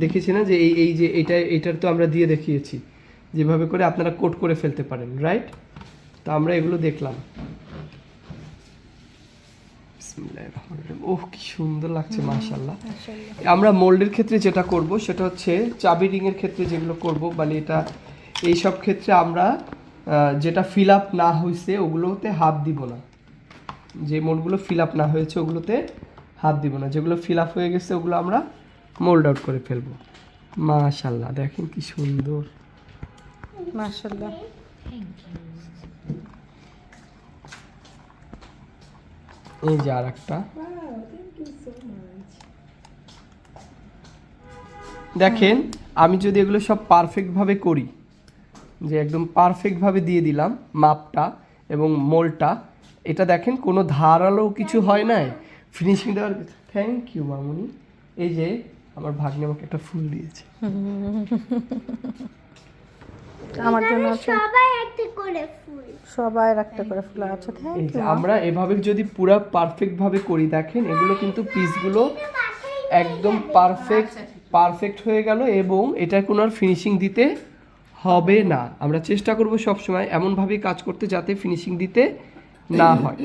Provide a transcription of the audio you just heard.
দেখেছি না যে এই যে এটার তো আমরা দিয়ে দেখিয়েছি যেভাবে করে আপনারা কোট করে ফেলতে পারেন, রাইট? তো আমরা এগুলো দেখলাম। ওহ কি সুন্দর লাগছে মাশাআল্লাহ। আমরা মোল্ডের ক্ষেত্রে যেটা করব সেটা হচ্ছে চাবি রিংয়ের ক্ষেত্রে যেগুলো করব, মানে এটা এই সব ক্ষেত্রে আমরা যেটা ফিল আপ না হয়েছে ওগুলোতে হাত দিব না। যে মোল্ডগুলো ফিল আপ না হয়েছে ওগুলোতে হাত দিব না, যেগুলো ফিল আপ হয়ে গেছে ওগুলো আমরা মোল্ড আউট করে ফেলবো। মাশাআল্লাহ দেখেন কি সুন্দর মাশাআল্লাহ। এই যে আর একটা দেখেন, আমি যদি এগুলো সব পারফেক্টভাবে করি, যে একদম পারফেক্টভাবে দিয়ে দিলাম মাপটা এবং মোলটা, এটা দেখেন কোনো ধারালো কিছু হয় নাই ফিনিশিং দেওয়ার। থ্যাংক ইউ মামুনি। এই যে আমার ভাগ্নে আমাকে একটা ফুল দিয়েছে। আমার জন্য সবাই একটা করে ফুল, সবাই একটা করে ফুল আছে। থ্যাংক এই যে ইউ। আমরা এভাবে যদি পুরো পারফেক্টভাবে করি, দেখেন এগুলো কিন্তু পিসগুলো একদম পারফেক্ট হয়ে গেল এবং এটা কোনো আর ফিনিশিং দিতে হবে না। আমরা চেষ্টা করব সব সময় এমনভাবে কাজ করতে যাতে ফিনিশিং দিতে না হয়।